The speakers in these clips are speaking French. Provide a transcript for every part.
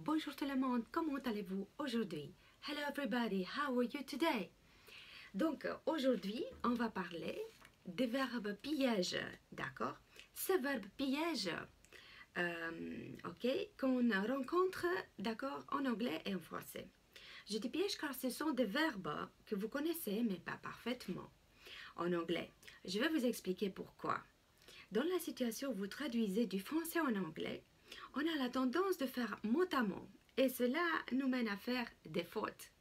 bonjour tout le monde, comment allez-vous aujourd'hui? Hello everybody, how are you today? Donc aujourd'hui, on va parler des verbes pièges, d'accord? Ces verbes pièges, ok, qu'on rencontre, d'accord, en anglais et en français. Je dis piège car ce sont des verbes que vous connaissez mais pas parfaitement en anglais. Je vais vous expliquer pourquoi. Dans la situation où vous traduisez du français en anglais, on a la tendance de faire mot à mot et cela nous mène à faire des fautes.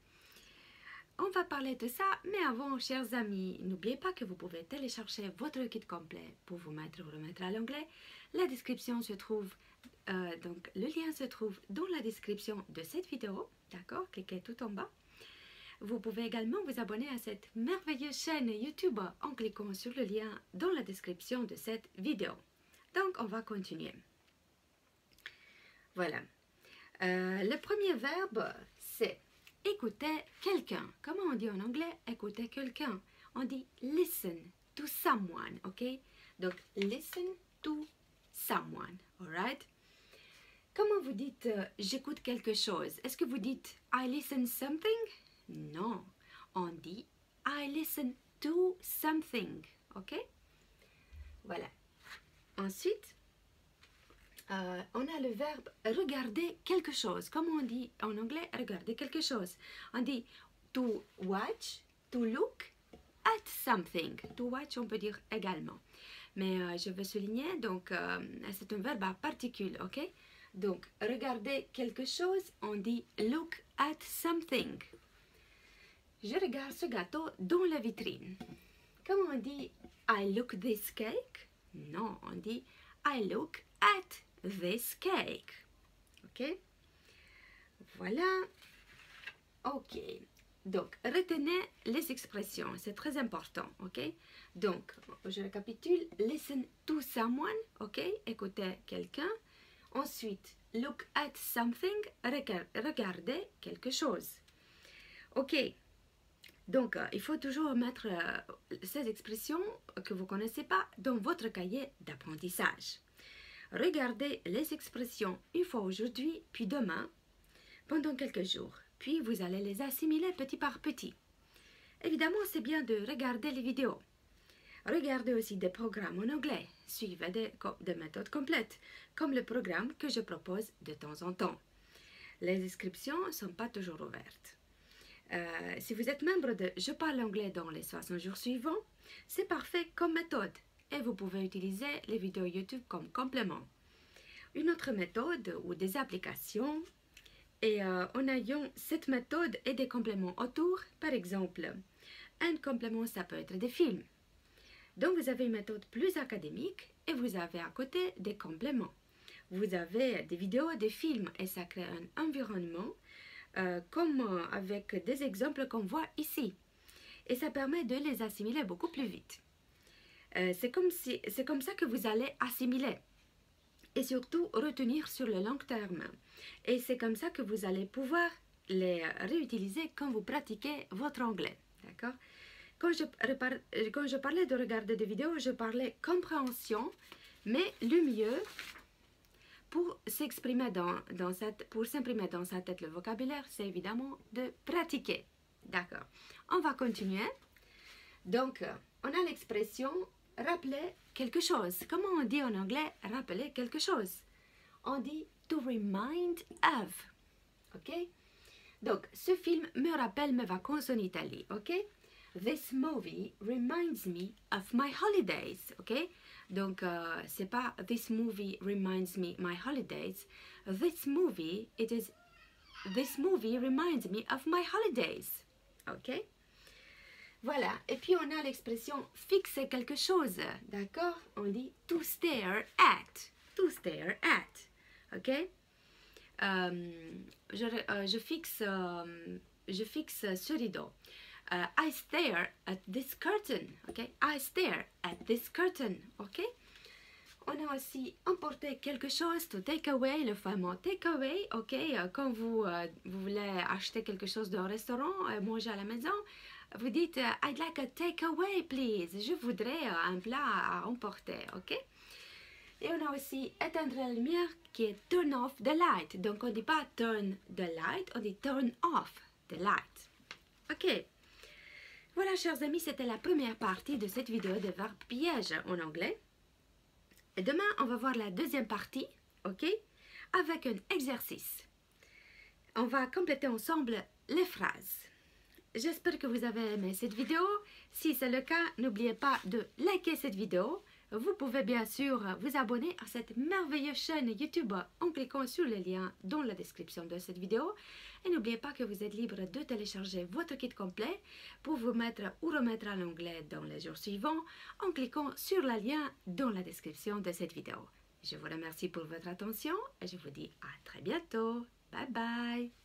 On va parler de ça, mais avant, chers amis, n'oubliez pas que vous pouvez télécharger votre kit complet pour vous remettre à l'anglais. La description se trouve, donc le lien se trouve dans la description de cette vidéo, d'accord? Cliquez tout en bas. Vous pouvez également vous abonner à cette merveilleuse chaîne YouTube en cliquant sur le lien dans la description de cette vidéo. Donc, on va continuer. Voilà. Le premier verbe, c'est écouter quelqu'un. Comment on dit en anglais écouter quelqu'un? On dit listen to someone, ok? Donc, listen to someone, alright? Comment vous dites j'écoute quelque chose? Est-ce que vous dites I listen something? Non, on dit I listen to something, ok? Voilà. Ensuite, on a le verbe regarder quelque chose. Comment on dit en anglais regarder quelque chose? On dit to watch, to look at something. To watch, on peut dire également. Mais je veux souligner, donc c'est un verbe à particules, ok? Donc, regarder quelque chose, on dit look at something. Je regarde ce gâteau dans la vitrine. Comment on dit I look this cake? Non, on dit I look at this cake. Ok? Voilà. Ok. Donc, retenez les expressions. C'est très important. Ok? Donc, je récapitule. Listen to someone. Ok? Écoutez quelqu'un. Ensuite, look at something. Regardez quelque chose. Ok? Donc, il faut toujours mettre ces expressions que vous ne connaissez pas dans votre cahier d'apprentissage. Regardez les expressions une fois aujourd'hui, puis demain, pendant quelques jours. Puis, vous allez les assimiler petit par petit. Évidemment, c'est bien de regarder les vidéos. Regardez aussi des programmes en anglais. Suivez des méthodes complètes, comme le programme que je propose de temps en temps. Les inscriptions ne sont pas toujours ouvertes. Si vous êtes membre de Je parle anglais dans les 60 jours suivants, c'est parfait comme méthode et vous pouvez utiliser les vidéos YouTube comme complément. Une autre méthode ou des applications et en ayant cette méthode et des compléments autour, par exemple, un complément ça peut être des films. Donc vous avez une méthode plus académique et vous avez à côté des compléments. Vous avez des vidéos, des films et ça crée un environnement comme avec des exemples qu'on voit ici. Et ça permet de les assimiler beaucoup plus vite. C'est comme ça que vous allez assimiler et surtout retenir sur le long terme. Et c'est comme ça que vous allez pouvoir les réutiliser quand vous pratiquez votre anglais. D'accord? Quand je parlais de regarder des vidéos, je parlais compréhension, mais le mieux pour s'imprimer dans sa tête le vocabulaire, c'est évidemment de pratiquer. D'accord. On va continuer. Donc, on a l'expression rappeler quelque chose. Comment on dit en anglais rappeler quelque chose? On dit to remind of. Ok? Donc, ce film me rappelle mes vacances en Italie. Ok? This movie reminds me of my holidays. Ok? Donc, c'est pas this movie reminds me my holidays. This movie reminds me of my holidays. Ok? Voilà. Et puis, on a l'expression fixer quelque chose. D'accord? On dit to stare at. To stare at. Ok? Je fixe ce rideau. I stare at this curtain, ok? I stare at this curtain, ok? On a aussi emporter quelque chose, to take away, le fameux take away, ok? Quand vous voulez acheter quelque chose d'un restaurant, manger à la maison, vous dites I'd like a take away, please. Je voudrais un plat à emporter, ok? Et on a aussi éteindre la lumière qui est turn off the light. Donc on ne dit pas turn the light, on dit turn off the light. Ok. Voilà, chers amis, c'était la première partie de cette vidéo des verbes pièges en anglais. Et demain, on va voir la deuxième partie, ok, avec un exercice. On va compléter ensemble les phrases. J'espère que vous avez aimé cette vidéo. Si c'est le cas, n'oubliez pas de liker cette vidéo. Vous pouvez bien sûr vous abonner à cette merveilleuse chaîne YouTube en cliquant sur le lien dans la description de cette vidéo. Et n'oubliez pas que vous êtes libre de télécharger votre kit complet pour vous mettre ou remettre à l'anglais dans les jours suivants en cliquant sur le lien dans la description de cette vidéo. Je vous remercie pour votre attention et je vous dis à très bientôt. Bye bye!